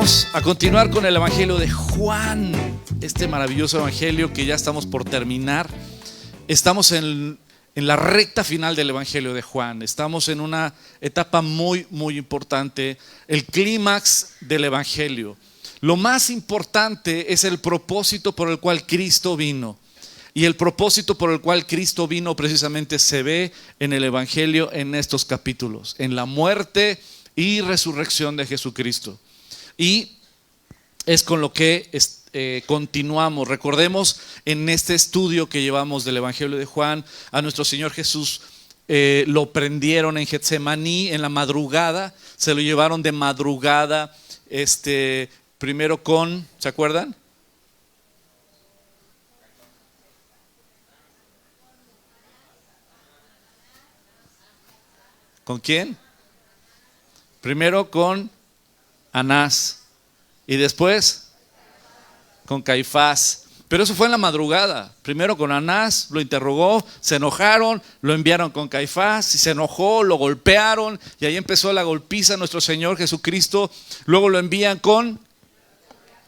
Vamos a continuar con el Evangelio de Juan, este maravilloso Evangelio que ya estamos por terminar. Estamos en la recta final del Evangelio de Juan. Estamos en una etapa muy importante, el clímax del Evangelio. Lo más importante es el propósito por el cual Cristo vino. Y el propósito por el cual Cristo vino precisamente se ve en el Evangelio en estos capítulos, en la muerte y resurrección de Jesucristo. Y es con lo que continuamos. Recordemos en este estudio que llevamos del Evangelio de Juan, a nuestro Señor Jesús lo prendieron en Getsemaní en la madrugada, se lo llevaron de madrugada, primero con, ¿se acuerdan? ¿Con quién? Primero con Anás y después con Caifás. Pero eso fue en la madrugada. Primero con Anás, lo interrogó, se enojaron, lo enviaron con Caifás y se enojó, lo golpearon y ahí empezó la golpiza a nuestro Señor Jesucristo. Luego lo envían con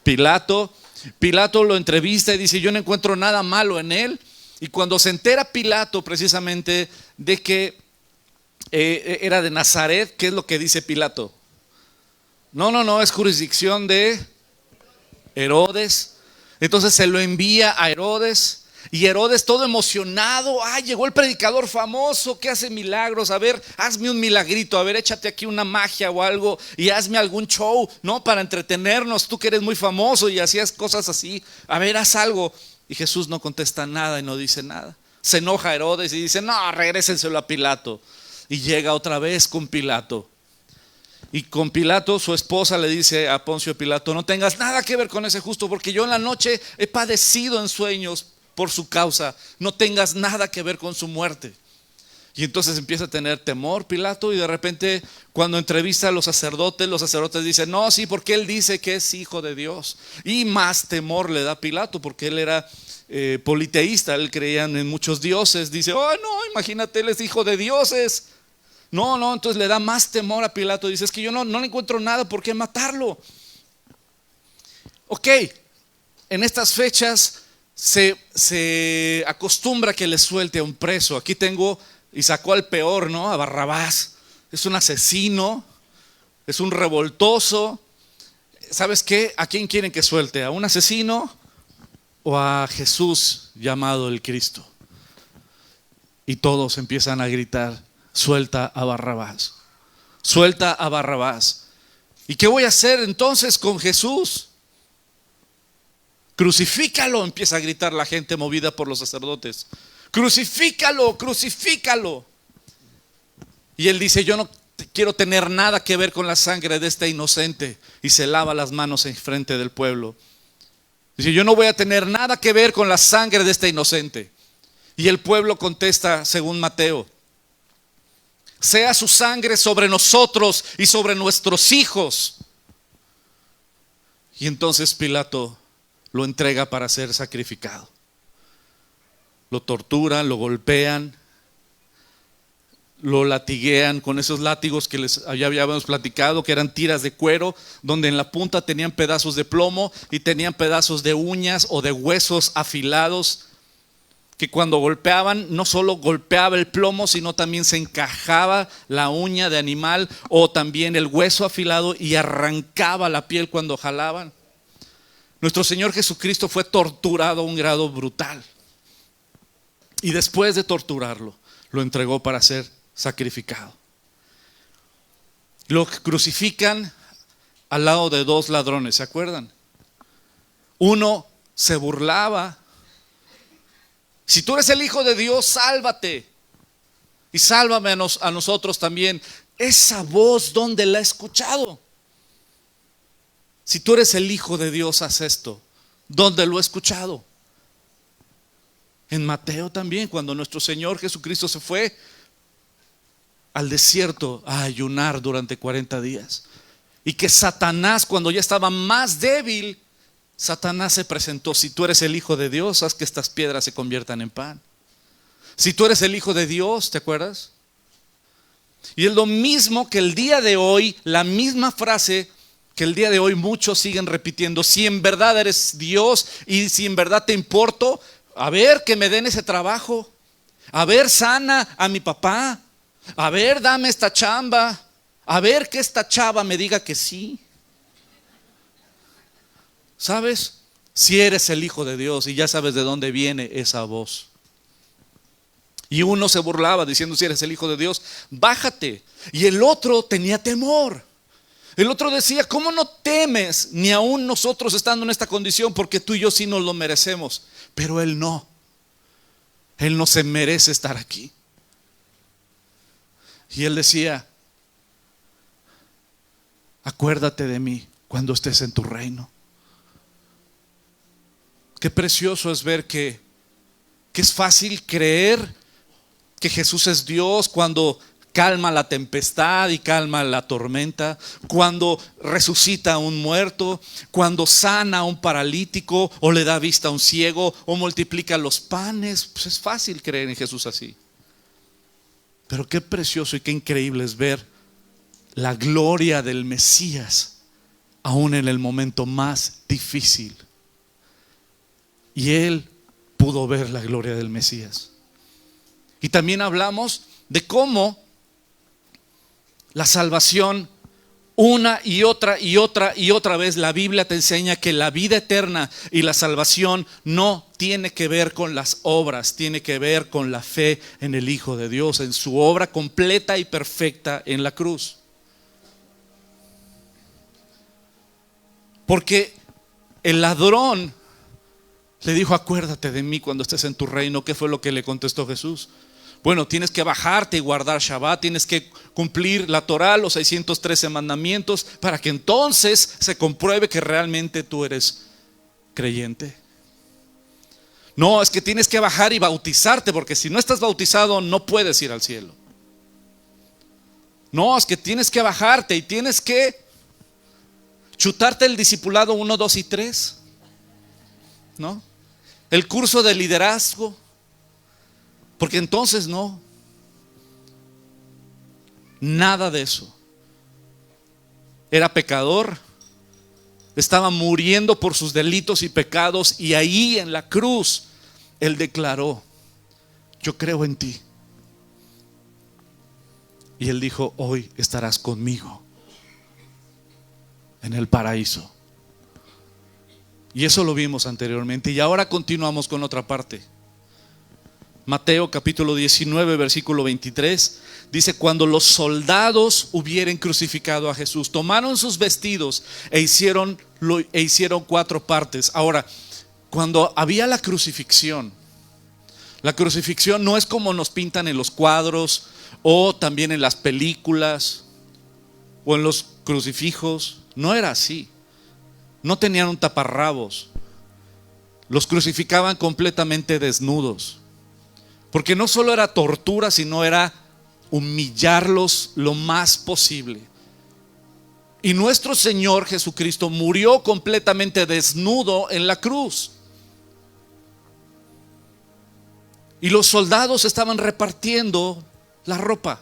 Pilato. Pilato lo entrevista y dice: yo no encuentro nada malo en él. Y cuando se entera Pilato precisamente de que era de Nazaret, ¿qué es lo que dice Pilato? No, es jurisdicción de Herodes. Entonces se lo envía a Herodes. Y Herodes todo emocionado: llegó el predicador famoso que hace milagros, a ver, hazme un milagrito, a ver, échate aquí una magia o algo y hazme algún show, ¿no? Para entretenernos, tú que eres muy famoso y hacías cosas así, a ver, haz algo. Y Jesús no contesta nada y no dice nada. Se enoja Herodes y dice: no, regrésenselo a Pilato. Y llega otra vez con Pilato. Y con Pilato, su esposa le dice a Poncio Pilato: no tengas nada que ver con ese justo, porque yo en la noche he padecido en sueños por su causa. No tengas nada que ver con su muerte. Y entonces empieza a tener temor Pilato, y de repente cuando entrevista a los sacerdotes dicen: no, sí, porque él dice que es hijo de Dios. Y más temor le da Pilato, porque él era politeísta, él creía en muchos dioses. Dice: no, imagínate, él es hijo de dioses. No, entonces le da más temor a Pilato. Dice: es que yo no le encuentro nada por qué matarlo. Ok, en estas fechas se acostumbra que le suelte a un preso. Aquí tengo, y sacó al peor, ¿no? A Barrabás. Es un asesino, es un revoltoso. ¿Sabes qué? ¿A quién quieren que suelte? ¿A un asesino o a Jesús llamado el Cristo? Y todos empiezan a gritar: suelta a Barrabás, suelta a Barrabás. ¿Y qué voy a hacer entonces con Jesús? Crucifícalo, empieza a gritar la gente movida por los sacerdotes. Crucifícalo, crucifícalo. Y él dice: yo no quiero tener nada que ver con la sangre de este inocente. Y se lava las manos en frente del pueblo. Dice: yo no voy a tener nada que ver con la sangre de este inocente. Y el pueblo contesta según Mateo: sea su sangre sobre nosotros y sobre nuestros hijos. Y entonces Pilato lo entrega para ser sacrificado. Lo torturan, lo golpean, lo latiguean con esos látigos que ya habíamos platicado, que eran tiras de cuero, donde en la punta tenían pedazos de plomo y tenían pedazos de uñas o de huesos afilados, que cuando golpeaban no solo golpeaba el plomo, sino también se encajaba la uña de animal o también el hueso afilado y arrancaba la piel cuando jalaban. Nuestro Señor Jesucristo fue torturado a un grado brutal, y después de torturarlo lo entregó para ser sacrificado. Lo crucifican al lado de dos ladrones, ¿se acuerdan? Uno se burlaba: si tú eres el Hijo de Dios, sálvate y sálvame a nosotros también. Esa voz, ¿dónde la he escuchado? Si tú eres el Hijo de Dios, haz esto. ¿Dónde lo he escuchado? En Mateo también, cuando nuestro Señor Jesucristo se fue al desierto a ayunar durante 40 días. Y que Satanás, cuando ya estaba más débil, Satanás se presentó: si tú eres el Hijo de Dios, haz que estas piedras se conviertan en pan. Si tú eres el Hijo de Dios, ¿te acuerdas? Y es lo mismo que el día de hoy, la misma frase que el día de hoy muchos siguen repitiendo: si en verdad eres Dios y si en verdad te importo, a ver que me den ese trabajo, a ver sana a mi papá, a ver dame esta chamba, a ver que esta chava me diga que sí. ¿Sabes? Si eres el Hijo de Dios y ya sabes de dónde viene esa voz. Y uno se burlaba diciendo: si eres el Hijo de Dios, bájate. Y el otro tenía temor. El otro decía: ¿cómo no temes? Ni aún nosotros estando en esta condición, porque tú y yo sí nos lo merecemos. Pero él no. Él no se merece estar aquí. Y él decía: acuérdate de mí cuando estés en tu reino. Qué precioso es ver que es fácil creer que Jesús es Dios cuando calma la tempestad y calma la tormenta, cuando resucita a un muerto, cuando sana a un paralítico o le da vista a un ciego o multiplica los panes. Pues es fácil creer en Jesús así. Pero qué precioso y qué increíble es ver la gloria del Mesías aún en el momento más difícil. Y él pudo ver la gloria del Mesías. Y también hablamos de cómo la salvación, una y otra y otra y otra vez, la Biblia te enseña que la vida eterna y la salvación no tiene que ver con las obras, tiene que ver con la fe en el Hijo de Dios, en su obra completa y perfecta en la cruz. Porque el ladrón le dijo: acuérdate de mí cuando estés en tu reino. ¿Qué fue lo que le contestó Jesús? Bueno, tienes que bajarte y guardar Shabbat, tienes que cumplir la Torá, los 613 mandamientos, para que entonces se compruebe que realmente tú eres creyente. No, es que tienes que bajar y bautizarte, porque si no estás bautizado no puedes ir al cielo. No, es que tienes que bajarte y tienes que chutarte el discipulado 1, 2 y 3, ¿no? El curso de liderazgo, porque entonces no. Nada de eso. Era pecador, estaba muriendo por sus delitos y pecados, y ahí en la cruz él declaró: yo creo en ti. Y él dijo: hoy estarás conmigo en el paraíso. Y eso lo vimos anteriormente. Y ahora continuamos con otra parte. Mateo capítulo 19 versículo 23 dice: cuando los soldados hubieren crucificado a Jesús, tomaron sus vestidos e hicieron 4 partes. Ahora, cuando había la crucifixión no es como nos pintan en los cuadros o también en las películas o en los crucifijos. No era así. No tenían un taparrabos. Los crucificaban completamente desnudos. Porque no solo era tortura, sino era humillarlos lo más posible. Y nuestro Señor Jesucristo murió completamente desnudo en la cruz. Y los soldados estaban repartiendo la ropa.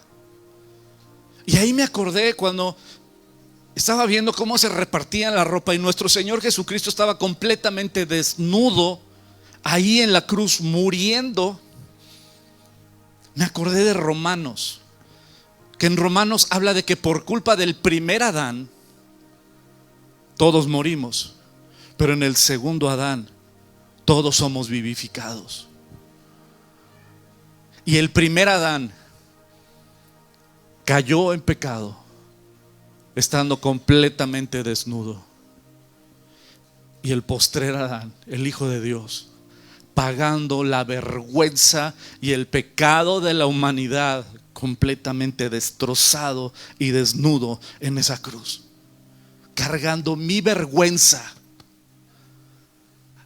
Y ahí me acordé cuando estaba viendo cómo se repartían la ropa y nuestro Señor Jesucristo estaba completamente desnudo ahí en la cruz muriendo. Me acordé de Romanos, que en Romanos habla de que por culpa del primer Adán todos morimos, pero en el segundo Adán todos somos vivificados. Y el primer Adán cayó en pecado estando completamente desnudo. Y el postrer Adán, el Hijo de Dios, pagando la vergüenza y el pecado de la humanidad, completamente destrozado y desnudo en esa cruz, cargando mi vergüenza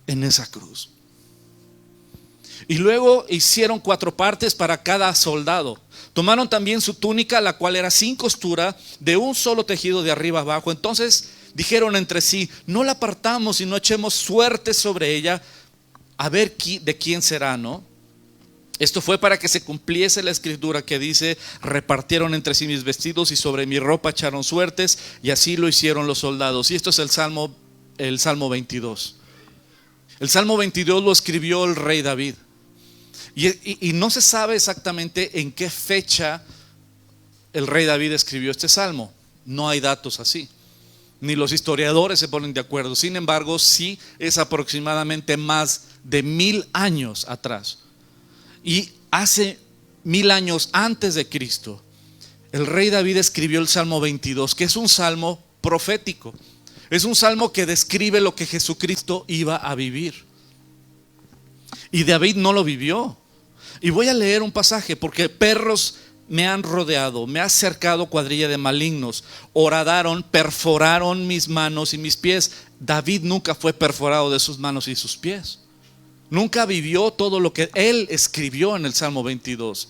en esa cruz. Y luego hicieron 4 partes para cada soldado. Tomaron también su túnica, la cual era sin costura, de un solo tejido de arriba abajo. Entonces dijeron entre sí: no la partamos y no echemos suerte sobre ella, a ver de quién será, ¿no? Esto fue para que se cumpliese la escritura que dice: repartieron entre sí mis vestidos y sobre mi ropa echaron suertes, y así lo hicieron los soldados. Y esto es el Salmo 22. El Salmo 22 lo escribió el rey David. Y no se sabe exactamente en qué fecha el rey David escribió este salmo. No hay datos así, ni los historiadores se ponen de acuerdo. Sin embargo, sí es aproximadamente más de 1000 años atrás. Y hace 1000 años antes de Cristo, el rey David escribió el Salmo 22, que es un salmo profético. Es un salmo que describe lo que Jesucristo iba a vivir. Y David no lo vivió. Y voy a leer un pasaje: porque perros me han rodeado, me ha cercado cuadrilla de malignos, horadaron, perforaron mis manos y mis pies. David nunca fue perforado de sus manos y sus pies. Nunca vivió todo lo que él escribió en el Salmo 22.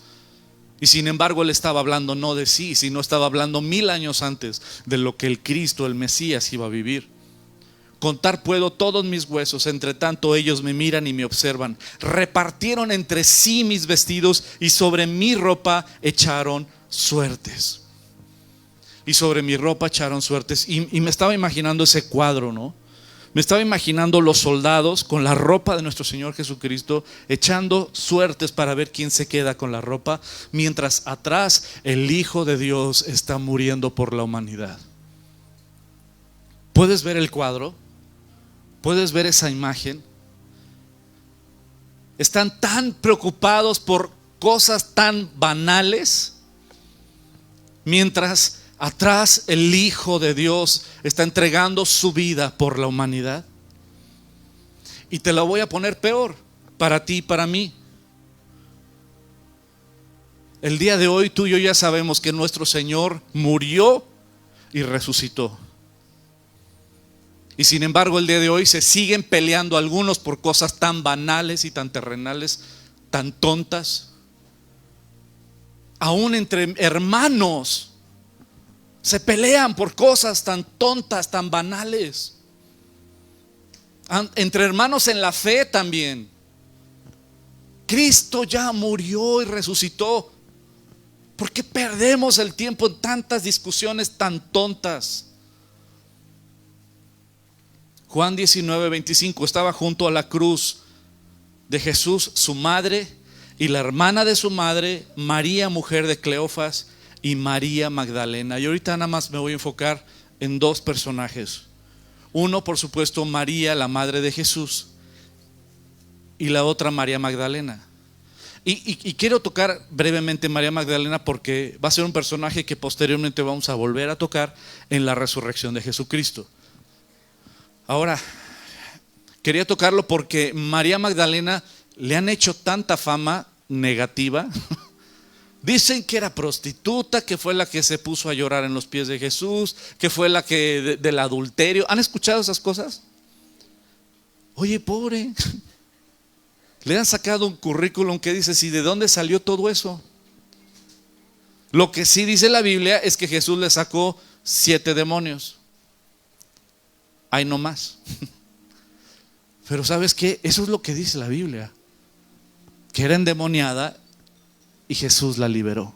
Y sin embargo él estaba hablando no de sí, sino estaba hablando 1000 años antes de lo que el Cristo, el Mesías, iba a vivir. Contar puedo todos mis huesos, entre tanto ellos me miran y me observan. Repartieron entre sí mis vestidos y sobre mi ropa echaron suertes. Y sobre mi ropa echaron suertes. Y me estaba imaginando ese cuadro, ¿no? Me estaba imaginando los soldados con la ropa de nuestro Señor Jesucristo echando suertes para ver quién se queda con la ropa, mientras atrás el Hijo de Dios está muriendo por la humanidad. ¿Puedes ver el cuadro? ¿Puedes ver esa imagen? Están tan preocupados por cosas tan banales, mientras atrás el Hijo de Dios está entregando su vida por la humanidad. Y te la voy a poner peor para ti y para mí. El día de hoy tú y yo ya sabemos que nuestro Señor murió y resucitó. Y sin embargo el día de hoy se siguen peleando algunos por cosas tan banales y tan terrenales, tan tontas. Aún entre hermanos se pelean por cosas tan tontas, tan banales. Entre hermanos en la fe también. Cristo ya murió y resucitó. ¿Por qué perdemos el tiempo en tantas discusiones tan tontas? Juan 19:25, estaba junto a la cruz de Jesús su madre y la hermana de su madre, María, mujer de Cleofas, y María Magdalena. Y ahorita nada más me voy a enfocar en dos personajes. Uno, por supuesto, María, la madre de Jesús, y la otra, María Magdalena. Y quiero tocar brevemente María Magdalena porque va a ser un personaje que posteriormente vamos a volver a tocar en la resurrección de Jesucristo. Ahora, quería tocarlo porque María Magdalena le han hecho tanta fama negativa. Dicen que era prostituta, que fue la que se puso a llorar en los pies de Jesús, que fue la que del adulterio. ¿Han escuchado esas cosas? Oye, pobre, le han sacado un currículum que dice: ¿y de dónde salió todo eso? Lo que sí dice la Biblia es que Jesús le sacó 7 demonios. Ahí no más. Pero ¿sabes qué? Eso es lo que dice la Biblia, que era endemoniada y Jesús la liberó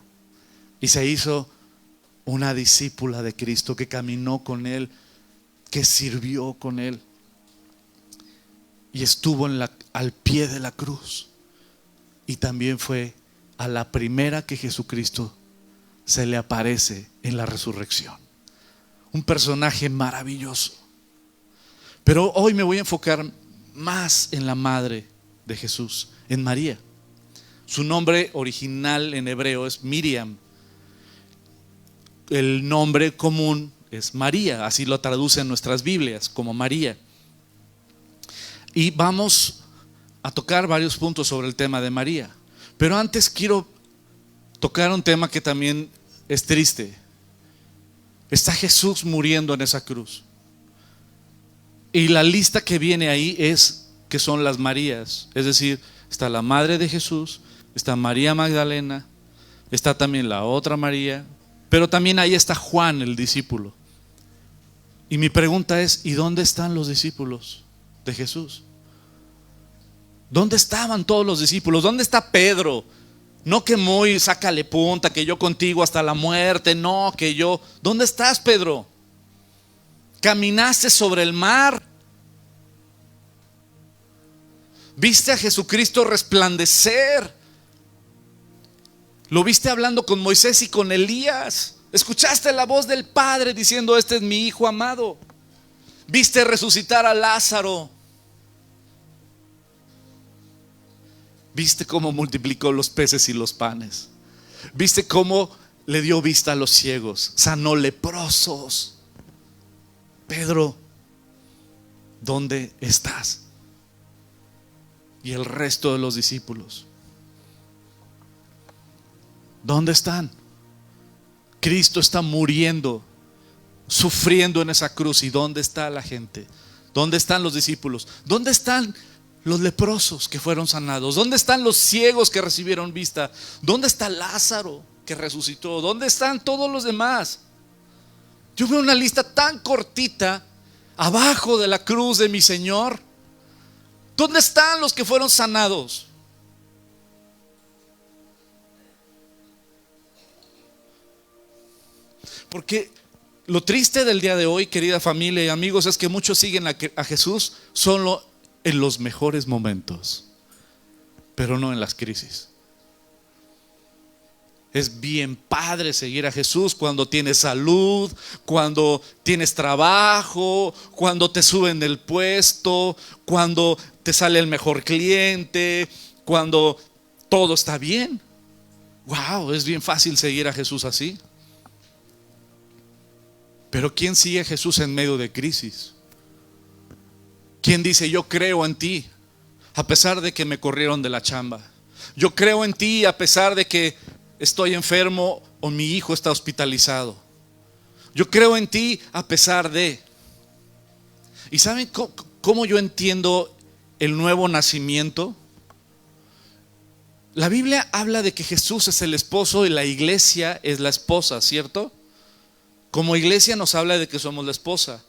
y se hizo una discípula de Cristo, que caminó con Él, que sirvió con Él y estuvo al pie de la cruz. Y también fue a la primera que Jesucristo se le aparece en la resurrección. Un personaje maravilloso. Pero hoy me voy a enfocar más en la madre de Jesús, en María. Su nombre original en hebreo es Miriam. El nombre común es María, así lo traducen nuestras Biblias, como María. Y vamos a tocar varios puntos sobre el tema de María. Pero antes quiero tocar un tema que también es triste. Está Jesús muriendo en esa cruz. Y la lista que viene ahí es que son las Marías. Es decir, está la madre de Jesús, está María Magdalena, está también la otra María, pero también ahí está Juan, el discípulo. Y mi pregunta es: ¿y dónde están los discípulos de Jesús? ¿Dónde estaban todos los discípulos? ¿Dónde está Pedro? No que muy sácale punta, que yo contigo hasta la muerte. No, que yo. ¿Dónde estás, Pedro? Caminaste sobre el mar. Viste a Jesucristo resplandecer. Lo viste hablando con Moisés y con Elías. Escuchaste la voz del Padre diciendo: este es mi Hijo amado. Viste resucitar a Lázaro. Viste cómo multiplicó los peces y los panes. Viste cómo le dio vista a los ciegos, sanó leprosos. Pedro, ¿dónde estás? Y el resto de los discípulos, ¿dónde están? Cristo está muriendo, sufriendo en esa cruz. ¿Y dónde está la gente? ¿Dónde están los discípulos? ¿Dónde están los leprosos que fueron sanados? ¿Dónde están los ciegos que recibieron vista? ¿Dónde está Lázaro que resucitó? ¿Dónde están todos los demás? Yo veo una lista tan cortita abajo de la cruz de mi Señor. ¿Dónde están los que fueron sanados? Porque lo triste del día de hoy, querida familia y amigos, es que muchos siguen a Jesús solo en los mejores momentos, pero no en las crisis. Es bien padre seguir a Jesús cuando tienes salud, cuando tienes trabajo, cuando te suben del puesto, cuando te sale el mejor cliente, cuando todo está bien. Wow, es bien fácil seguir a Jesús así. Pero ¿quién sigue a Jesús en medio de crisis? ¿Quién dice: yo creo en ti a pesar de que me corrieron de la chamba? Yo creo en ti a pesar de que estoy enfermo o mi hijo está hospitalizado. Yo creo en ti a pesar de. ¿Y saben cómo yo entiendo el nuevo nacimiento? La Biblia habla de que Jesús es el esposo y la iglesia es la esposa, ¿cierto? Como iglesia nos habla de que somos la esposa.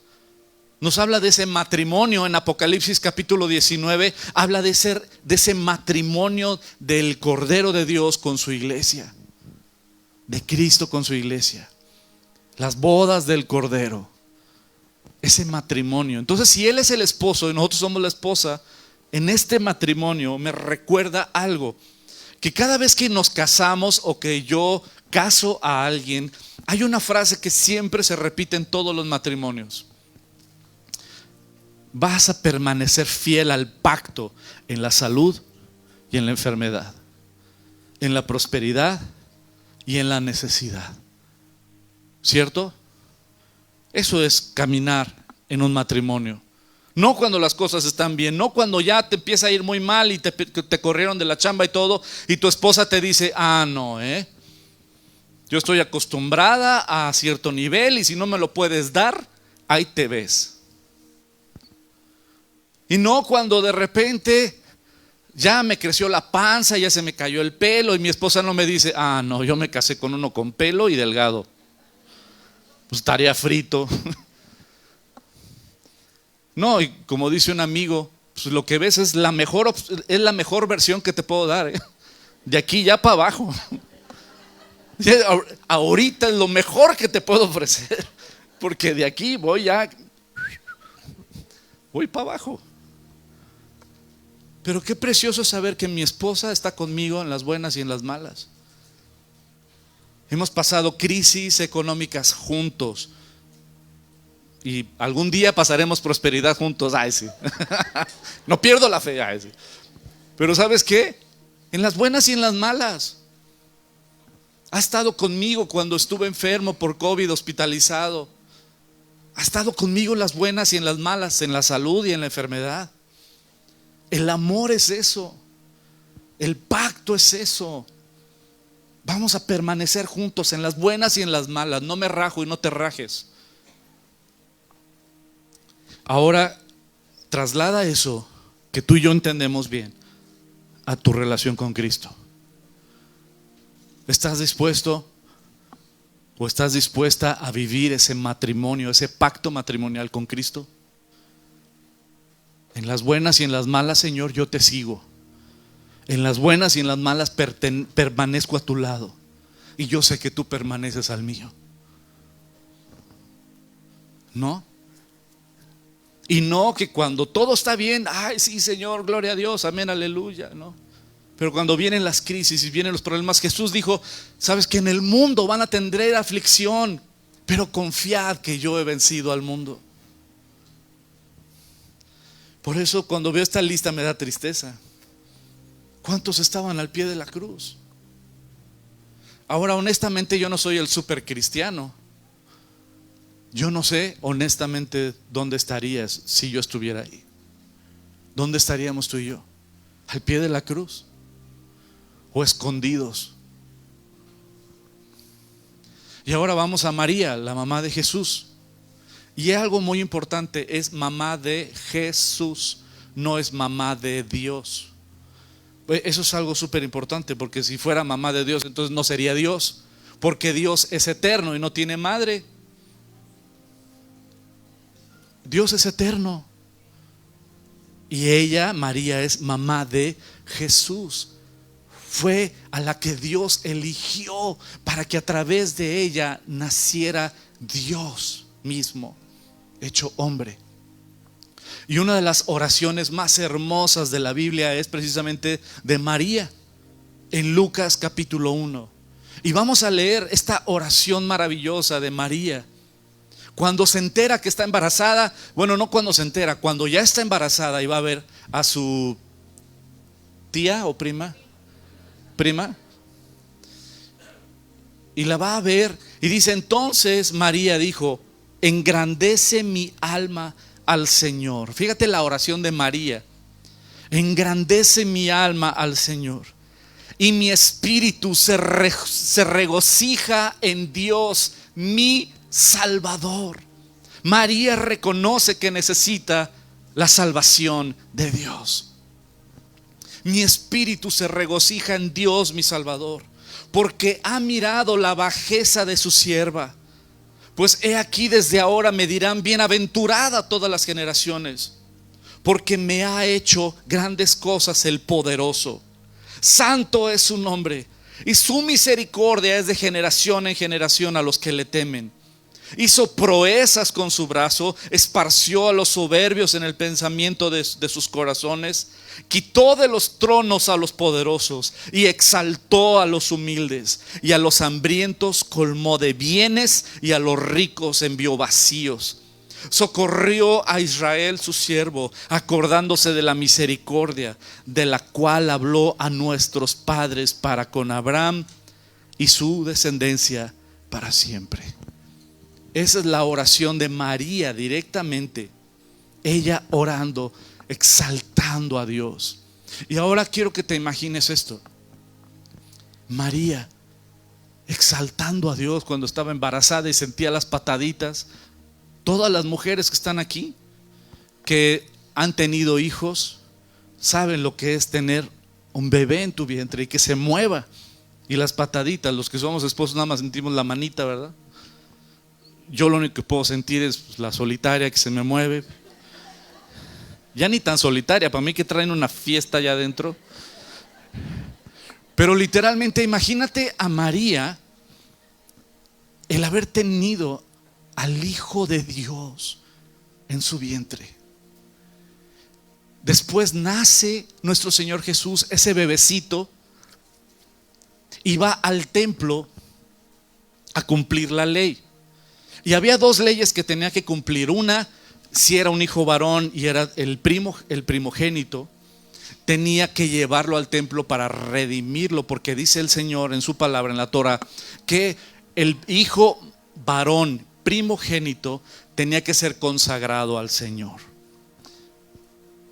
Nos habla de ese matrimonio en Apocalipsis capítulo 19. Habla de ese matrimonio del Cordero de Dios con su iglesia, de Cristo con su iglesia. Las bodas del Cordero, ese matrimonio. Entonces, si Él es el esposo y nosotros somos la esposa, en este matrimonio me recuerda algo, que cada vez que nos casamos o que yo caso a alguien, hay una frase que siempre se repite en todos los matrimonios: vas a permanecer fiel al pacto en la salud y en la enfermedad, en la prosperidad y en la necesidad. ¿Cierto? Eso es caminar en un matrimonio. No cuando las cosas están bien, no cuando ya te empieza a ir muy mal y te corrieron de la chamba y todo, y tu esposa te dice: no, yo estoy acostumbrada a cierto nivel y si no me lo puedes dar, ahí te ves. Y no cuando de repente ya me creció la panza, ya se me cayó el pelo y mi esposa no me dice: no, yo me casé con uno con pelo y delgado, pues estaría frito. No, y como dice un amigo, pues lo que ves es la mejor versión que te puedo dar, de aquí ya para abajo. Ahorita es lo mejor que te puedo ofrecer, porque de aquí voy para abajo. Pero qué precioso saber que mi esposa está conmigo en las buenas y en las malas. Hemos pasado crisis económicas juntos y algún día pasaremos prosperidad juntos. Sí. No pierdo la fe. Sí. Pero ¿sabes qué? En las buenas y en las malas. Ha estado conmigo cuando estuve enfermo por COVID, hospitalizado. Ha estado conmigo en las buenas y en las malas, en la salud y en la enfermedad. El amor es eso. El pacto es eso. Vamos a permanecer juntos en las buenas y en las malas. No me rajo y no te rajes. Ahora, traslada eso que tú y yo entendemos bien a tu relación con Cristo. ¿Estás dispuesto o estás dispuesta a vivir ese matrimonio, ese pacto matrimonial con Cristo? En las buenas y en las malas, Señor, yo te sigo. En las buenas y en las malas permanezco a tu lado. Y yo sé que tú permaneces al mío. ¿No? Y no que cuando todo está bien, ay sí Señor, gloria a Dios, amén, aleluya, ¿no? Pero cuando vienen las crisis y vienen los problemas, Jesús dijo, sabes que en el mundo van a tener aflicción, pero confiad que yo he vencido al mundo. Por eso cuando veo esta lista me da tristeza. ¿Cuántos estaban al pie de la cruz? Ahora honestamente yo no soy el super cristiano. Yo no sé honestamente dónde estarías si yo estuviera ahí. ¿Dónde estaríamos tú y yo? ¿Al pie de la cruz? ¿O escondidos? Y ahora vamos a María, la mamá de Jesús. Y es algo muy importante, es mamá de Jesús, no es mamá de Dios. Eso es algo súper importante, porque si fuera mamá de Dios, entonces no sería Dios, porque Dios es eterno y no tiene madre. Dios es eterno. Y ella, María, es mamá de Jesús. Fue a la que Dios eligió para que a través de ella naciera Dios mismo, hecho hombre. Y una de las oraciones más hermosas de la Biblia es precisamente de María, en Lucas capítulo 1. Y vamos a leer esta oración maravillosa de María. Cuando se entera que está embarazada, bueno, no cuando se entera, cuando ya está embarazada y va a ver a su tía o prima, y la va a ver y dice, entonces María dijo, engrandece mi alma al Señor. Fíjate la oración de María. Engrandece mi alma al Señor, y mi espíritu se regocija en Dios, mi Salvador. María reconoce que necesita la salvación de Dios. Mi espíritu se regocija en Dios, mi Salvador, porque ha mirado la bajeza de su sierva. Pues he aquí, desde ahora me dirán bienaventurada todas las generaciones, porque me ha hecho grandes cosas el poderoso. Santo es su nombre, y su misericordia es de generación en generación a los que le temen. Hizo proezas con su brazo, esparció a los soberbios en el pensamiento de sus corazones, quitó de los tronos a los poderosos y exaltó a los humildes, y a los hambrientos colmó de bienes y a los ricos envió vacíos. Socorrió a Israel su siervo, acordándose de la misericordia de la cual habló a nuestros padres para con Abraham y su descendencia para siempre. Esa es la oración de María directamente, ella orando, exaltando a Dios. Y ahora quiero que te imagines esto: María exaltando a Dios cuando estaba embarazada y sentía las pataditas. Todas las mujeres que están aquí, que han tenido hijos, saben lo que es tener un bebé en tu vientre y que se mueva. Y las pataditas, los que somos esposos nada más sentimos la manita, ¿verdad? Yo lo único que puedo sentir es la solitaria que se me mueve. Ya ni tan solitaria, para mí que traen una fiesta allá adentro. Pero literalmente imagínate a María, el haber tenido al Hijo de Dios en su vientre. Después nace nuestro Señor Jesús, ese bebecito, y va al templo a cumplir la ley. Y había dos leyes que tenía que cumplir. Una, si era un hijo varón y era el primogénito, tenía que llevarlo al templo para redimirlo, porque dice el Señor en su palabra, en la Torah, que el hijo varón primogénito tenía que ser consagrado al Señor.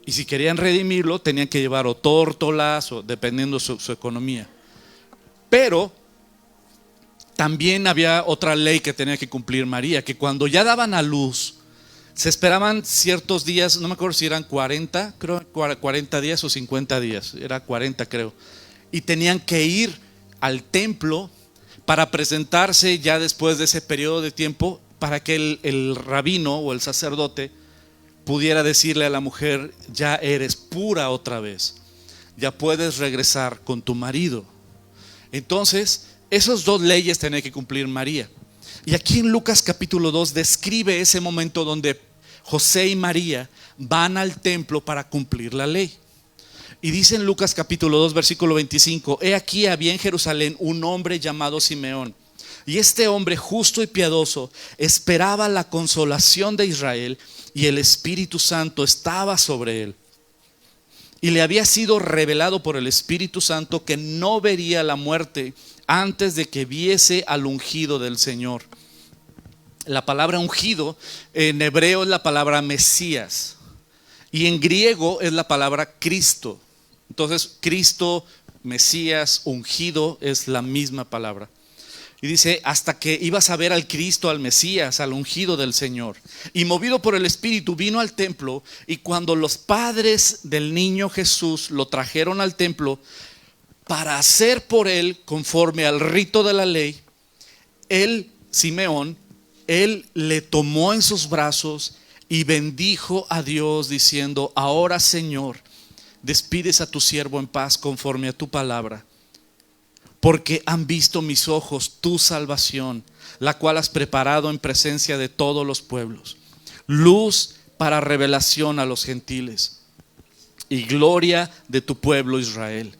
Y si querían redimirlo, tenían que llevar o tórtolas, o dependiendo su economía. Pero también había otra ley que tenía que cumplir María, que cuando ya daban a luz, se esperaban ciertos días, no me acuerdo si eran 40, creo 40 días o 50 días, era 40 creo, y tenían que ir al templo para presentarse ya después de ese periodo de tiempo, para que el rabino o el sacerdote pudiera decirle a la mujer, ya eres pura otra vez. ya puedes regresar con tu marido. Entonces, esas dos leyes tiene que cumplir María. Y aquí en Lucas capítulo 2 describe ese momento donde José y María van al templo para cumplir la ley. Y dice en Lucas capítulo 2 versículo 25: He aquí había en Jerusalén un hombre llamado Simeón, y este hombre justo y piadoso esperaba la consolación de Israel, y el Espíritu Santo estaba sobre él. Y le había sido revelado por el Espíritu Santo que no vería la muerte antes de que viese al ungido del Señor. La palabra ungido en hebreo es la palabra Mesías, y en griego es la palabra Cristo. Entonces Cristo, Mesías, ungido es la misma palabra. Y dice: hasta que ibas a ver al Cristo, al Mesías, al ungido del Señor. Y movido por el Espíritu vino al templo, y cuando los padres del niño Jesús lo trajeron al templo para hacer por él conforme al rito de la ley, él, Simeón, él le tomó en sus brazos y bendijo a Dios diciendo: ahora, Señor, despides a tu siervo en paz conforme a tu palabra, porque han visto mis ojos tu salvación, la cual has preparado en presencia de todos los pueblos, luz para revelación a los gentiles y gloria de tu pueblo Israel.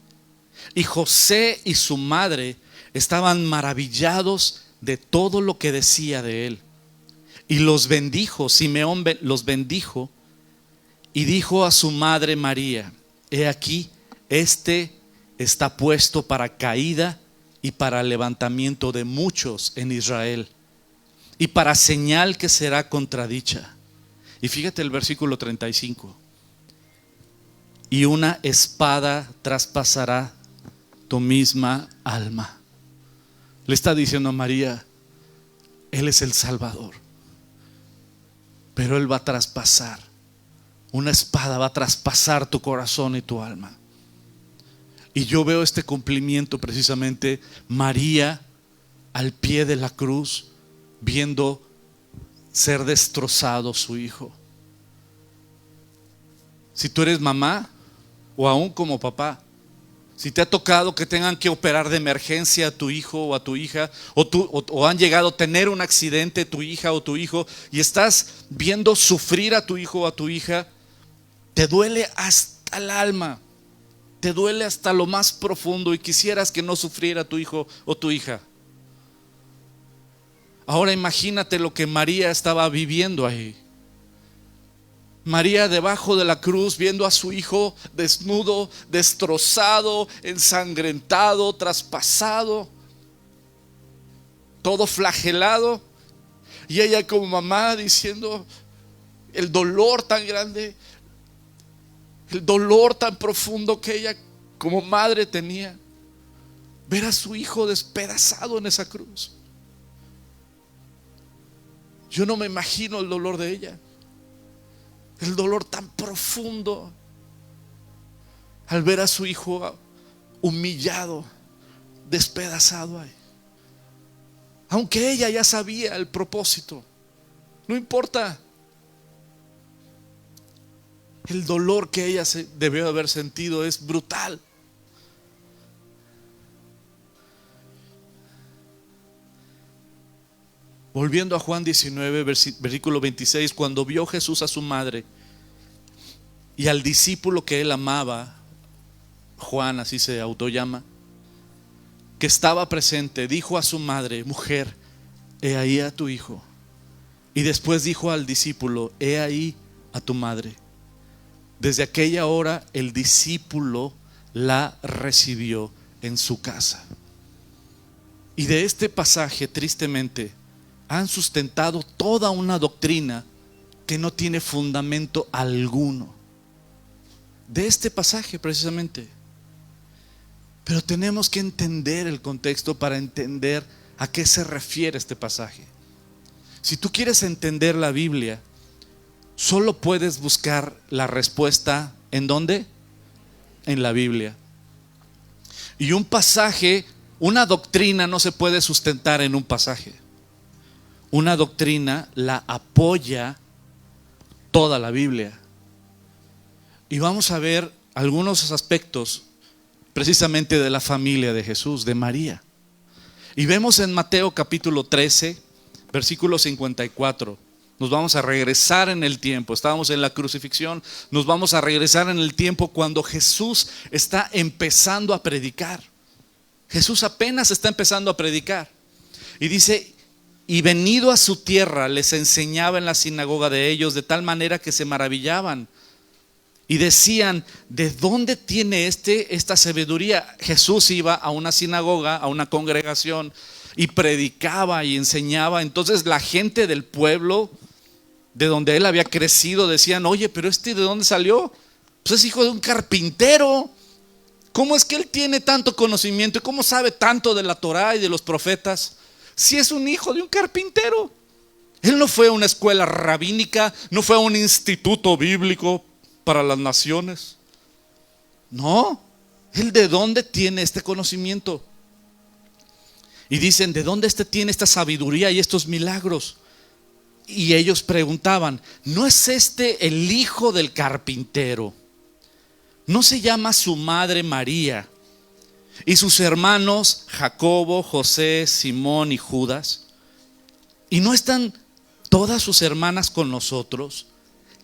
Y José y su madre estaban maravillados de todo lo que decía de él. Y los bendijo, Simeón los bendijo y dijo a su madre María: He aquí, este está puesto para caída y para levantamiento de muchos en Israel, y para señal que será contradicha. Y fíjate el versículo 35: Y una espada traspasará tu misma alma. Le está diciendo a María: Él es el Salvador, pero Él va a traspasar. Una espada va a traspasar tu corazón y tu alma. Y yo veo este cumplimiento precisamente, María al pie de la cruz, viendo ser destrozado su hijo. Si tú eres mamá o aún como papá, si te ha tocado que tengan que operar de emergencia a tu hijo o a tu hija, o han llegado a tener un accidente tu hija o tu hijo, y estás viendo sufrir a tu hijo o a tu hija, te duele hasta el alma, te duele hasta lo más profundo, y quisieras que no sufriera tu hijo o tu hija. Ahora imagínate lo que María estaba viviendo ahí. María debajo de la cruz, viendo a su hijo desnudo, destrozado, ensangrentado, traspasado, todo flagelado, y ella como mamá diciendo el dolor tan grande, el dolor tan profundo que ella como madre tenía, ver a su hijo despedazado en esa cruz. Yo no me imagino el dolor de ella, el dolor tan profundo al ver a su hijo humillado, despedazado ahí. Aunque ella ya sabía el propósito, no importa. El dolor que ella debió haber sentido es brutal. Volviendo a Juan 19, versículo 26, cuando vio Jesús a su madre y al discípulo que él amaba, Juan así se autollama, que estaba presente, dijo a su madre: mujer, he ahí a tu hijo. Y después dijo al discípulo: he ahí a tu madre. Desde aquella hora el discípulo la recibió en su casa. Y de este pasaje, tristemente, han sustentado toda una doctrina que no tiene fundamento alguno. De este pasaje precisamente. Pero tenemos que entender el contexto para entender a qué se refiere este pasaje. Si tú quieres entender la Biblia, solo puedes buscar la respuesta ¿en dónde? En la Biblia. Y un pasaje, una doctrina no se puede sustentar en un pasaje. Una doctrina la apoya toda la Biblia. Y vamos a ver algunos aspectos precisamente de la familia de Jesús, de María. Y vemos en Mateo capítulo 13, versículo 54. Nos vamos a regresar en el tiempo. Estábamos en la crucifixión. Nos vamos a regresar en el tiempo cuando Jesús está empezando a predicar. Jesús apenas está empezando a predicar. Y dice, y venido a su tierra les enseñaba en la sinagoga de ellos, de tal manera que se maravillaban. Y decían, ¿de dónde tiene esta sabiduría? Jesús iba a una sinagoga, a una congregación, y predicaba y enseñaba. Entonces la gente del pueblo de donde él había crecido decían, oye, pero ¿de dónde salió? Pues es hijo de un carpintero. ¿Cómo es que él tiene tanto conocimiento y cómo sabe tanto de la Torá y de los profetas? Si es un hijo de un carpintero. Él no fue a una escuela rabínica, no fue a un instituto bíblico para las naciones. No, él ¿de dónde tiene este conocimiento? Y dicen, ¿de dónde tiene esta sabiduría y estos milagros? Y ellos preguntaban, ¿no es este el hijo del carpintero? ¿No se llama su madre María y sus hermanos Jacobo, José, Simón y Judas? ¿Y no están todas sus hermanas con nosotros?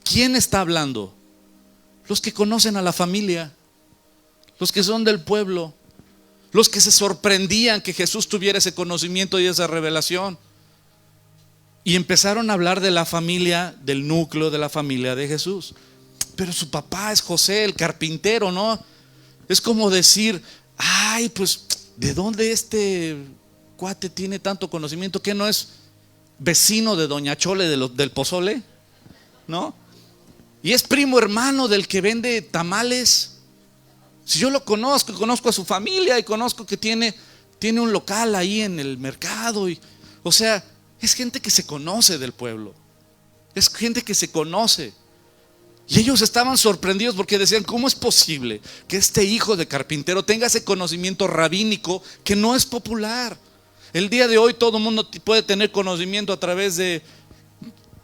¿Quién está hablando? Los que conocen a la familia, los que son del pueblo, los que se sorprendían que Jesús tuviera ese conocimiento y esa revelación. Y empezaron a hablar de la familia, del núcleo de la familia de Jesús. Pero su papá es José, el carpintero, ¿no? Es como decir, ay, pues, ¿de dónde este cuate tiene tanto conocimiento? ¿Que no es vecino de Doña Chole del pozole? ¿No? Y es primo hermano del que vende tamales. Si yo lo conozco, conozco a su familia y conozco que tiene un local ahí en el mercado. O sea, es gente que se conoce del pueblo. Es gente que se conoce. Y ellos estaban sorprendidos porque decían, ¿cómo es posible que este hijo de carpintero tenga ese conocimiento rabínico que no es popular? El día de hoy todo el mundo puede tener conocimiento a través de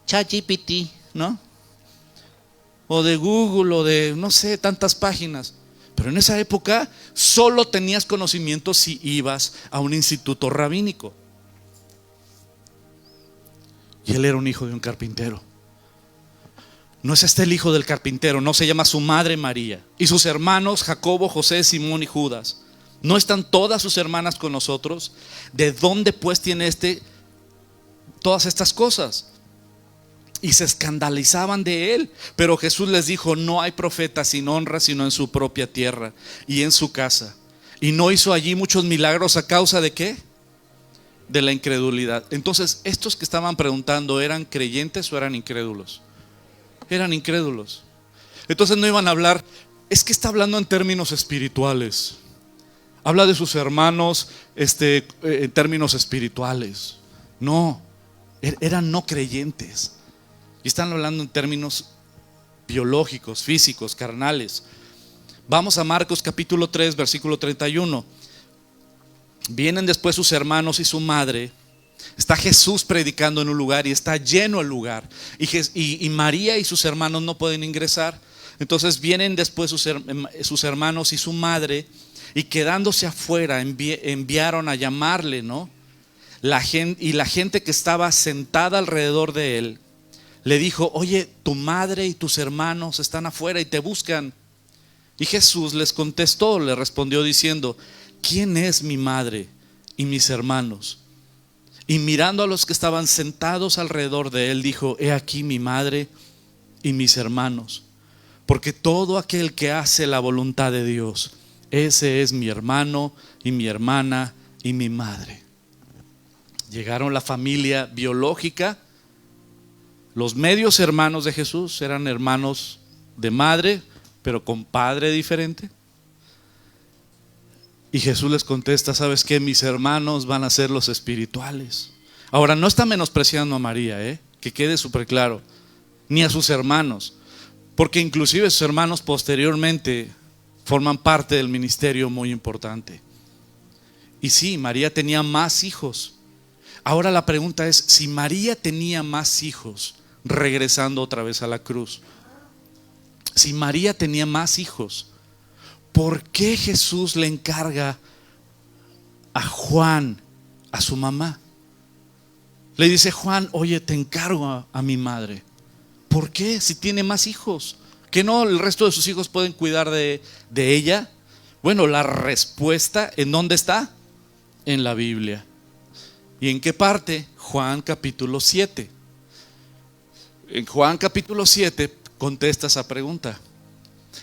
ChatGPT, ¿no? O de Google, o de no sé, tantas páginas. Pero en esa época solo tenías conocimiento si ibas a un instituto rabínico. Y él era un hijo de un carpintero. No es este el hijo del carpintero, no se llama su madre María. Y sus hermanos Jacobo, José, Simón y Judas. ¿No están todas sus hermanas con nosotros? ¿De dónde pues tiene todas estas cosas? Y se escandalizaban de él. Pero Jesús les dijo, no hay profeta sin honra sino en su propia tierra y en su casa. Y no hizo allí muchos milagros a causa de ¿qué? De la incredulidad. Entonces, estos que estaban preguntando, ¿eran creyentes o eran incrédulos? Eran incrédulos. Entonces no iban a hablar, es que está hablando en términos espirituales. Habla de sus hermanos en términos espirituales. No, eran no creyentes. Y están hablando en términos biológicos, físicos, carnales. Vamos a Marcos capítulo 3, versículo 31. Vienen después sus hermanos y su madre. Está Jesús predicando en un lugar y está lleno el lugar. Y María y sus hermanos no pueden ingresar. Entonces vienen después sus hermanos y su madre. Y quedándose afuera enviaron a llamarle, ¿no? La gente que estaba sentada alrededor de él le dijo, oye, tu madre y tus hermanos están afuera y te buscan. Y Jesús les contestó, le respondió diciendo, ¿quién es mi madre y mis hermanos? Y mirando a los que estaban sentados alrededor de él, dijo, he aquí mi madre y mis hermanos. Porque todo aquel que hace la voluntad de Dios, ese es mi hermano y mi hermana y mi madre. Llegaron la familia biológica. Los medios hermanos de Jesús eran hermanos de madre, pero con padre diferente. Y Jesús les contesta, ¿sabes qué? Mis hermanos van a ser los espirituales. Ahora, no está menospreciando a María, que quede súper claro, ni a sus hermanos, porque inclusive sus hermanos posteriormente forman parte del ministerio muy importante. Y sí, María tenía más hijos. Ahora la pregunta es, si María tenía más hijos, regresando otra vez a la cruz, si María tenía más hijos, ¿por qué Jesús le encarga a Juan, a su mamá? Le dice: Juan, oye, te encargo a mi madre. ¿Por qué? Si tiene más hijos, ¿que no el resto de sus hijos pueden cuidar de ella? Bueno, la respuesta, ¿en dónde está? En la Biblia. ¿Y en qué parte? Juan capítulo 7. En Juan capítulo 7 contesta esa pregunta.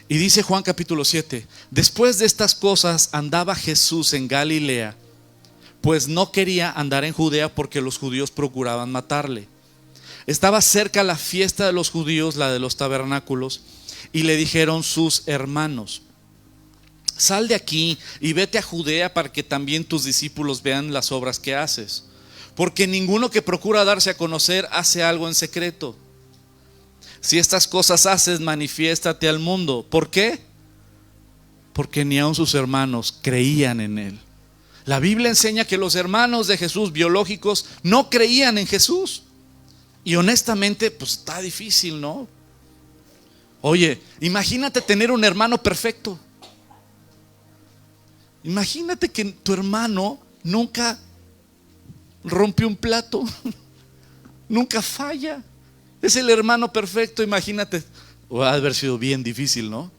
Y dice Juan capítulo 7: después de estas cosas andaba Jesús en Galilea, pues no quería andar en Judea porque los judíos procuraban matarle. Estaba cerca la fiesta de los judíos, la de los tabernáculos, y le dijeron sus hermanos: sal de aquí y vete a Judea para que también tus discípulos vean las obras que haces, porque ninguno que procura darse a conocer hace algo en secreto. Si estas cosas haces, manifiéstate al mundo. ¿Por qué? Porque ni aun sus hermanos creían en él. La Biblia enseña que los hermanos de Jesús biológicos no creían en Jesús. Y honestamente, pues está difícil, ¿no? Oye, imagínate tener un hermano perfecto. Imagínate que tu hermano nunca rompe un plato, nunca falla. Es el hermano perfecto, imagínate. Va a haber sido bien difícil, ¿no?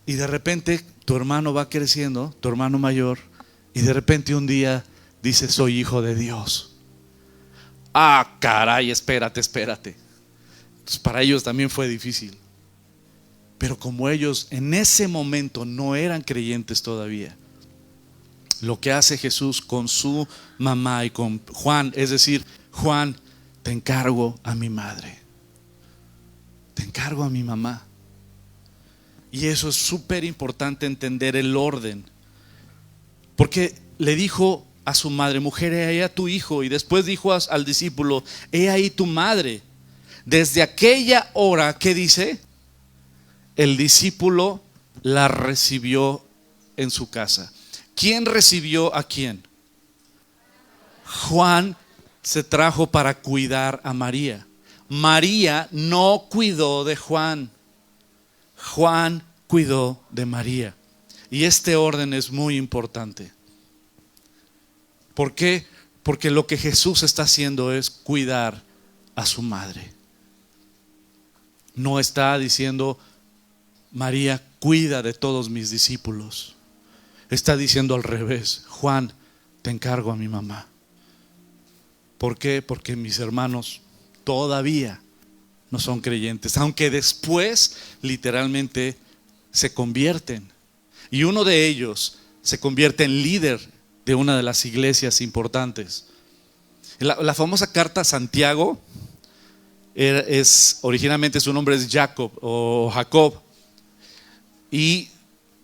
Y de repente tu hermano va creciendo, tu hermano mayor, y de repente un día dice: soy hijo de Dios. Ah, caray, espérate. Pues para ellos también fue difícil. Pero como ellos en ese momento no eran creyentes todavía, lo que hace Jesús con su mamá y con Juan, es decir: Juan, te encargo a mi madre, te encargo a mi mamá. Y eso es súper importante, entender el orden, porque le dijo a su madre: mujer, he ahí a tu hijo. Y después dijo al discípulo: he ahí tu madre. Desde aquella hora, ¿qué dice? El discípulo la recibió en su casa. ¿Quién recibió a quién? Juan se trajo para cuidar a María. María no cuidó de Juan. Juan cuidó de María. Y este orden es muy importante. ¿Por qué? Porque lo que Jesús está haciendo es cuidar a su madre. No está diciendo: María, cuida de todos mis discípulos. Está diciendo al revés: Juan, te encargo a mi mamá. ¿Por qué? Porque mis hermanos todavía no son creyentes, aunque después literalmente se convierten. Y uno de ellos se convierte en líder de una de las iglesias importantes. La famosa carta a Santiago, originalmente su nombre es Jacob o Jacob. Y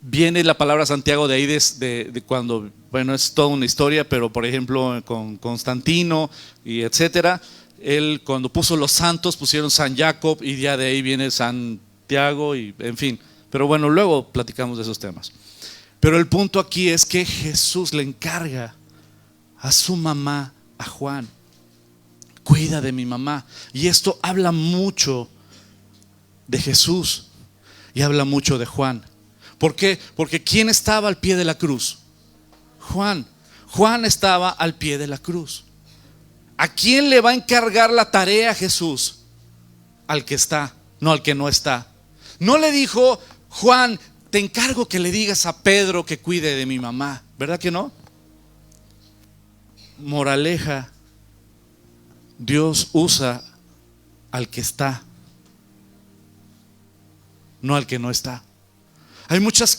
viene la palabra Santiago de ahí de cuando, bueno, es toda una historia, pero por ejemplo con Constantino y etcétera, él cuando puso los santos pusieron San Jacob y ya de ahí viene Santiago y en fin. Pero bueno, luego platicamos de esos temas. Pero el punto aquí es que Jesús le encarga a su mamá, a Juan: cuida de mi mamá. Y esto habla mucho de Jesús y habla mucho de Juan. ¿Por qué? Porque ¿quién estaba al pie de la cruz? Juan. Juan estaba al pie de la cruz. ¿A quién le va a encargar la tarea Jesús? Al que está, no al que no está. No le dijo: Juan, te encargo que le digas a Pedro que cuide de mi mamá. ¿Verdad que no? Moraleja: Dios usa al que está, no al que no está. Hay muchas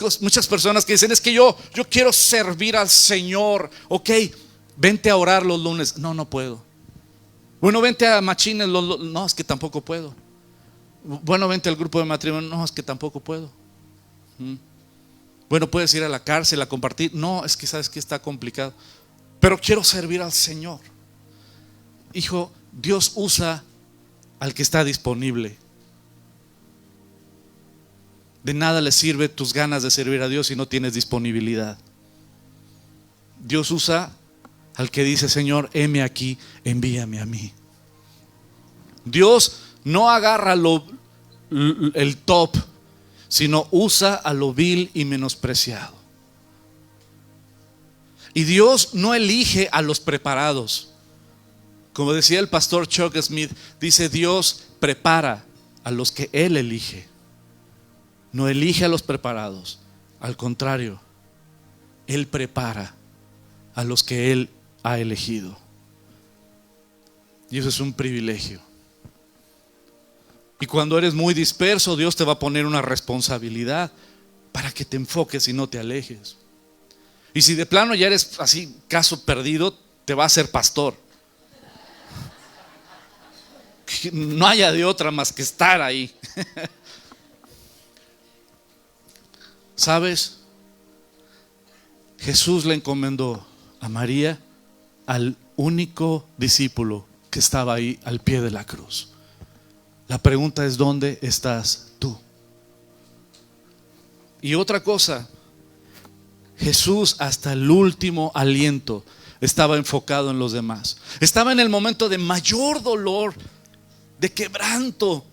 personas que dicen: es que yo quiero servir al Señor. Ok, vente a orar los lunes. No puedo. Bueno, vente a machines no, es que tampoco puedo. Bueno, vente al grupo de matrimonio. No, es que tampoco puedo. Bueno, puedes ir a la cárcel a compartir. No, es que sabes que está complicado. Pero quiero servir al Señor. Hijo, Dios usa al que está disponible. De nada le sirve tus ganas de servir a Dios si no tienes disponibilidad. Dios usa al que dice: Señor, heme aquí, envíame a mí. Dios no agarra lo el top, sino usa a lo vil y menospreciado. Y Dios no elige a los preparados. Como decía el pastor Chuck Smith, dice: Dios prepara a los que Él elige. No elige a los preparados. Al contrario, Él prepara a los que Él ha elegido. Y eso es un privilegio. Y cuando eres muy disperso, Dios te va a poner una responsabilidad para que te enfoques y no te alejes. Y si de plano ya eres así, caso perdido, te va a hacer pastor. No haya de otra más que estar ahí. ¿Sabes? Jesús le encomendó a María al único discípulo que estaba ahí al pie de la cruz. La pregunta es: ¿dónde estás tú? Y otra cosa, Jesús hasta el último aliento estaba enfocado en los demás. Estaba en el momento de mayor dolor, de quebranto,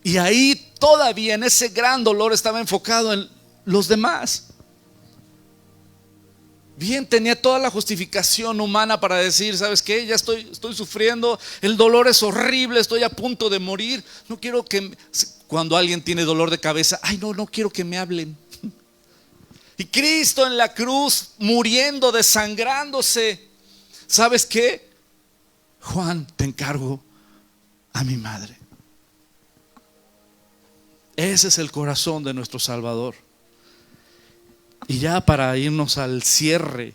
y ahí todavía en ese gran dolor estaba enfocado en los demás. Bien, tenía toda la justificación humana para decir: ¿sabes qué? Ya estoy sufriendo, el dolor es horrible, estoy a punto de morir. No quiero que, cuando alguien tiene dolor de cabeza, ay, no quiero que me hablen. Y Cristo en la cruz, muriendo, desangrándose. ¿Sabes qué? Juan, te encargo a mi madre. Ese es el corazón de nuestro Salvador. Y ya para irnos al cierre,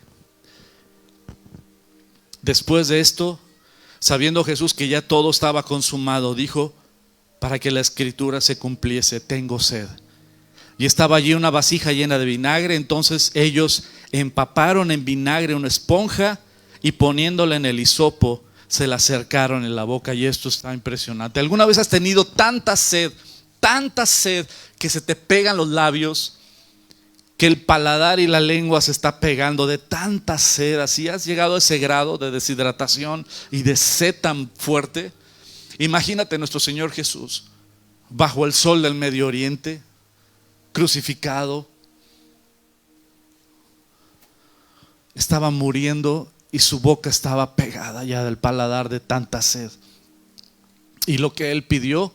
después de esto, sabiendo Jesús que ya todo estaba consumado, dijo, para que la escritura se cumpliese: tengo sed. Y estaba allí una vasija llena de vinagre. Entonces ellos empaparon en vinagre una esponja y poniéndola en el hisopo se la acercaron en la boca. Y esto está impresionante. ¿Alguna vez has tenido tanta sed que se te pegan los labios, que el paladar y la lengua se está pegando de tanta sed? Así has llegado a ese grado de deshidratación y de sed tan fuerte. Imagínate nuestro Señor Jesús bajo el sol del Medio Oriente, crucificado, estaba muriendo y su boca estaba pegada ya del paladar de tanta sed. Y lo que Él pidió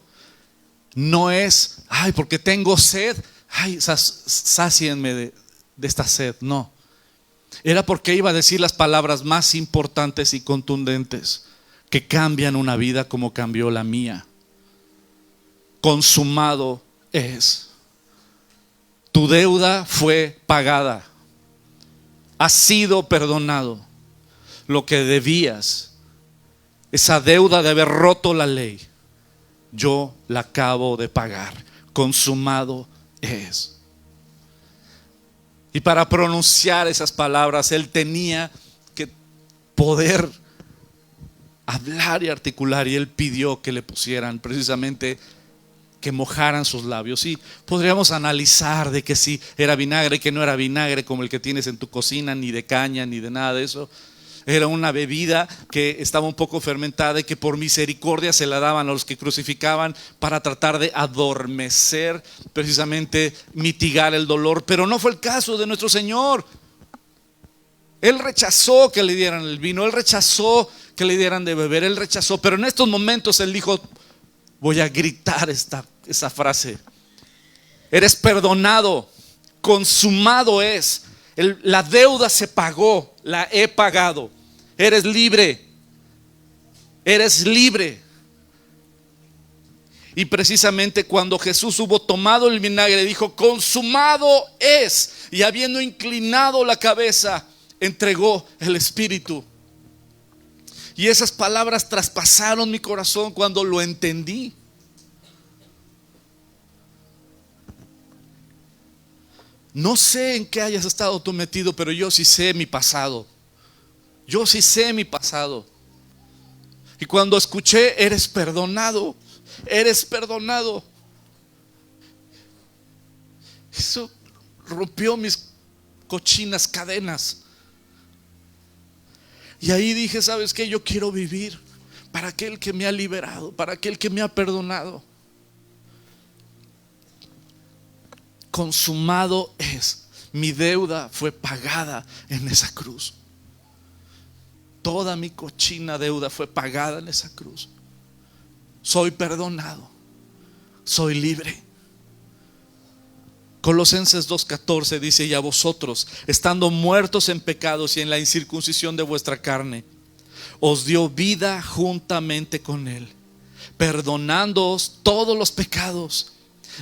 no es: ay, porque tengo sed, ay, sácienme de esta sed. No, era porque iba a decir las palabras más importantes y contundentes que cambian una vida como cambió la mía. Consumado es. Tu deuda fue pagada. Has sido perdonado. Lo que debías, esa deuda de haber roto la ley, yo la acabo de pagar. Consumado es. Y para pronunciar esas palabras, Él tenía que poder hablar y articular. Y Él pidió que le pusieran precisamente, que mojaran sus labios. Y podríamos analizar de que si era vinagre, que no era vinagre como el que tienes en tu cocina, ni de caña, ni de nada de eso. Era una bebida que estaba un poco fermentada y que por misericordia se la daban a los que crucificaban para tratar de adormecer, precisamente mitigar el dolor. Pero no fue el caso de nuestro Señor. Él rechazó que le dieran el vino, Él rechazó que le dieran de beber, Él rechazó. Pero en estos momentos Él dijo: voy a gritar esa frase: eres perdonado, consumado es. La deuda se pagó, la he pagado. Eres libre, eres libre. Y precisamente cuando Jesús hubo tomado el vinagre, dijo: consumado es. Y habiendo inclinado la cabeza, entregó el Espíritu. Y esas palabras traspasaron mi corazón cuando lo entendí. No sé en qué hayas estado tú metido, pero yo sí sé mi pasado. Yo sí sé mi pasado. Y cuando escuché: eres perdonado, eres perdonado, eso rompió mis cochinas cadenas. Y ahí dije: ¿sabes qué? Yo quiero vivir para aquel que me ha liberado, para aquel que me ha perdonado. Consumado es. Mi deuda fue pagada en esa cruz. Toda mi cochina deuda fue pagada en esa cruz. Soy perdonado. Soy libre. Colosenses 2:14 dice: y a vosotros, estando muertos en pecados y en la incircuncisión de vuestra carne, os dio vida juntamente con Él, perdonándoos todos los pecados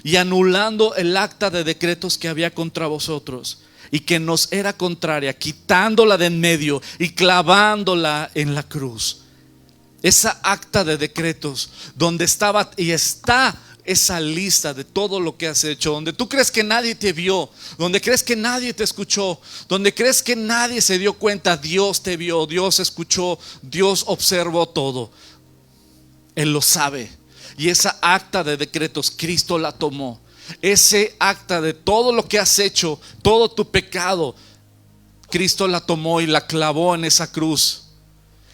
y anulando el acta de decretos que había contra vosotros y que nos era contraria, quitándola de en medio y clavándola en la cruz. Esa acta de decretos donde estaba y está esa lista de todo lo que has hecho, donde tú crees que nadie te vio, donde crees que nadie te escuchó, donde crees que nadie se dio cuenta, Dios te vio, Dios escuchó, Dios observó todo. Él lo sabe. Y esa acta de decretos Cristo la tomó. Ese acta de todo lo que has hecho, todo tu pecado, Cristo la tomó y la clavó en esa cruz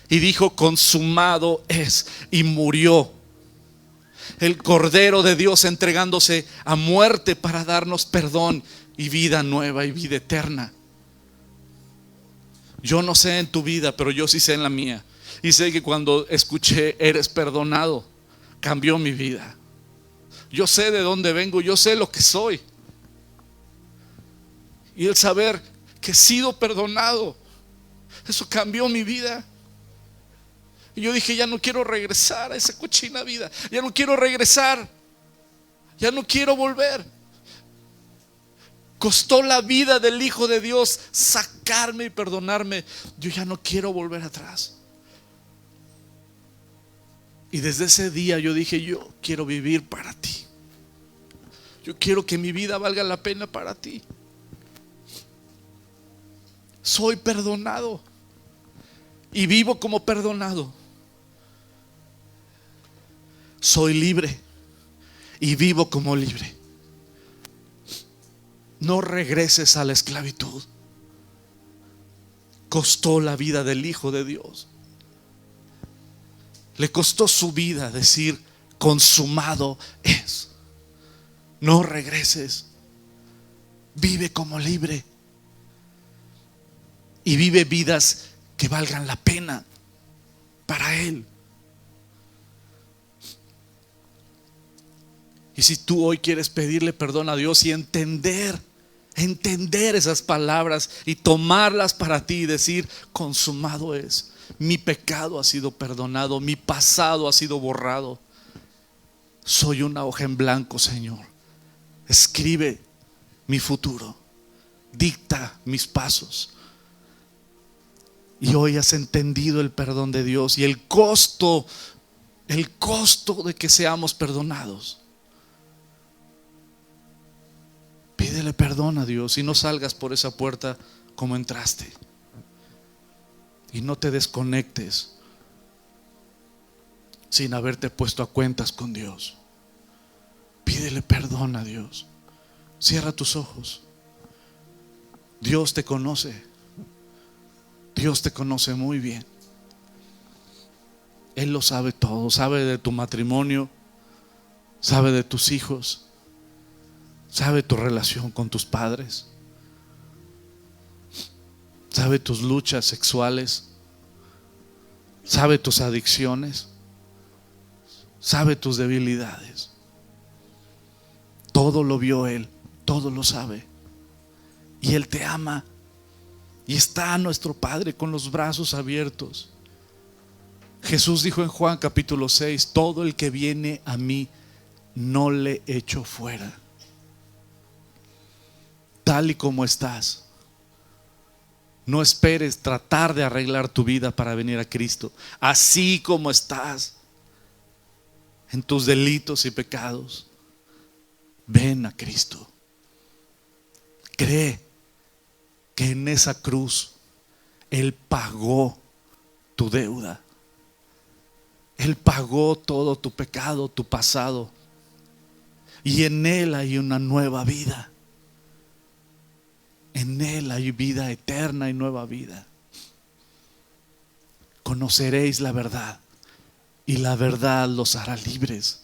y dijo: consumado es, y murió. El Cordero de Dios entregándose a muerte para darnos perdón y vida nueva y vida eterna. Yo no sé en tu vida, pero yo sí sé en la mía. Y sé que cuando escuché eres perdonado, cambió mi vida. Yo sé de dónde vengo, yo sé lo que soy. Y el saber que he sido perdonado, eso cambió mi vida. Y yo dije: ya no quiero regresar a esa cochina vida. Ya no quiero regresar. Ya no quiero volver. Costó la vida del Hijo de Dios sacarme y perdonarme. Yo ya no quiero volver atrás. Y desde ese día yo dije: yo quiero vivir para ti. Yo quiero que mi vida valga la pena para ti. Soy perdonado y vivo como perdonado. Soy libre y vivo como libre. No regreses a la esclavitud. Costó la vida del Hijo de Dios. Le costó su vida decir: consumado es. No regreses. Vive como libre. Y vive vidas que valgan la pena para Él. Y si tú hoy quieres pedirle perdón a Dios y entender esas palabras y tomarlas para ti y decir: consumado es, mi pecado ha sido perdonado, mi pasado ha sido borrado, soy una hoja en blanco, Señor, escribe mi futuro, dicta mis pasos. Y hoy has entendido el perdón de Dios y el costo de que seamos perdonados. Pídele perdón a Dios y no salgas por esa puerta como entraste. Y no te desconectes sin haberte puesto a cuentas con Dios. Pídele perdón a Dios. Cierra tus ojos. Dios te conoce. Dios te conoce muy bien. Él lo sabe todo. Sabe de tu matrimonio, sabe de tus hijos, sabe tu relación con tus padres, sabe tus luchas sexuales, sabe tus adicciones, sabe tus debilidades. Todo lo vio Él, todo lo sabe. Y Él te ama. Y está nuestro Padre con los brazos abiertos. Jesús dijo en Juan capítulo 6: todo el que viene a mí no le echo fuera. Tal y como estás, no esperes tratar de arreglar tu vida para venir a Cristo. Así como estás, en tus delitos y pecados, ven a Cristo. Cree que en esa cruz Él pagó tu deuda. Él pagó todo tu pecado, tu pasado. Y en Él hay una nueva vida. En Él hay vida eterna y nueva vida. Conoceréis la verdad y la verdad los hará libres.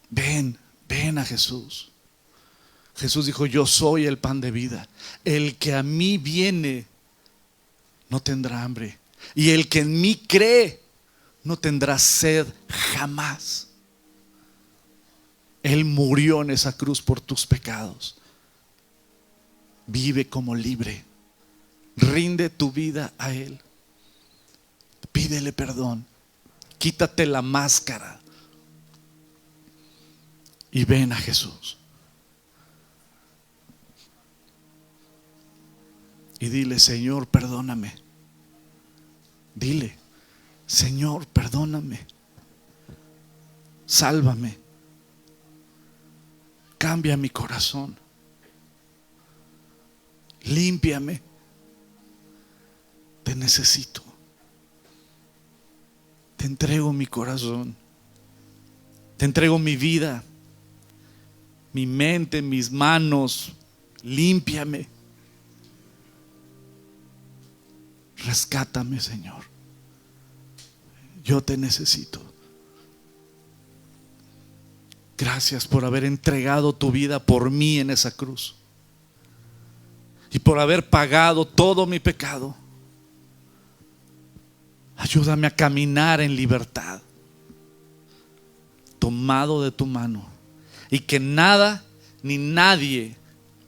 ven a Jesús. Jesús dijo, yo soy el pan de vida. El que a mí viene no tendrá hambre. Y el que en mí cree no tendrá sed jamás. Él murió en esa cruz por tus pecados. Vive como libre. Rinde tu vida a Él. Pídele perdón. Quítate la máscara. Y ven a Jesús. Y dile, Señor, perdóname. Dile, Señor, perdóname. Sálvame. Cambia mi corazón. Límpiame. Te necesito. Te entrego mi corazón. Te entrego mi vida, mi mente, mis manos. Límpiame. Rescátame, Señor. Yo te necesito. Gracias por haber entregado tu vida por mí en esa cruz. Y por haber pagado todo mi pecado. Ayúdame a caminar en libertad, tomado de tu mano, y que nada ni nadie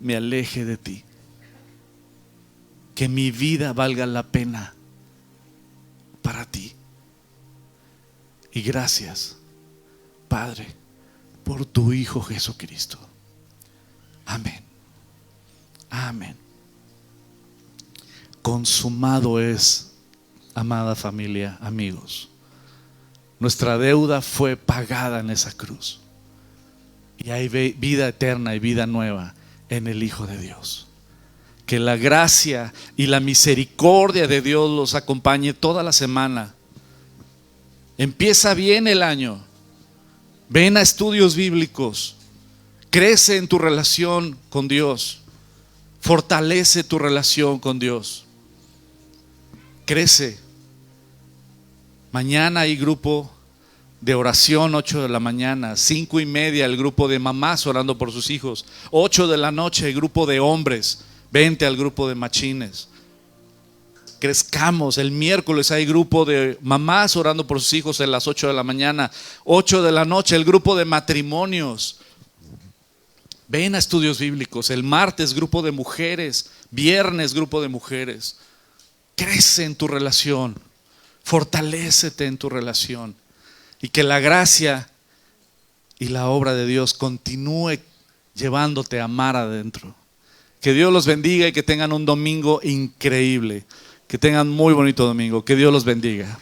me aleje de ti. Que mi vida valga la pena para ti. Y gracias, Padre, por tu Hijo Jesucristo. Amén. Amén. Consumado es, amada familia, amigos. Nuestra deuda fue pagada en esa cruz. Y hay vida eterna y vida nueva en el Hijo de Dios. Que la gracia y la misericordia de Dios los acompañe toda la semana. Empieza bien el año. Ven a estudios bíblicos. Crece en tu relación con Dios. Fortalece tu relación con Dios. Crece. Mañana hay grupo de oración, 8 de la mañana, 5:30 el grupo de mamás orando por sus hijos, 8 de la noche el grupo de hombres, vente al grupo de machines. Crezcamos. El miércoles hay grupo de mamás orando por sus hijos a las 8 de la mañana, 8 de la noche el grupo de matrimonios. Ven a estudios bíblicos. El martes grupo de mujeres, viernes grupo de mujeres. Crece en tu relación, fortalécete en tu relación, y que la gracia y la obra de Dios continúe llevándote a mar adentro. Que Dios los bendiga y que tengan un domingo increíble. Que tengan muy bonito domingo. Que Dios los bendiga.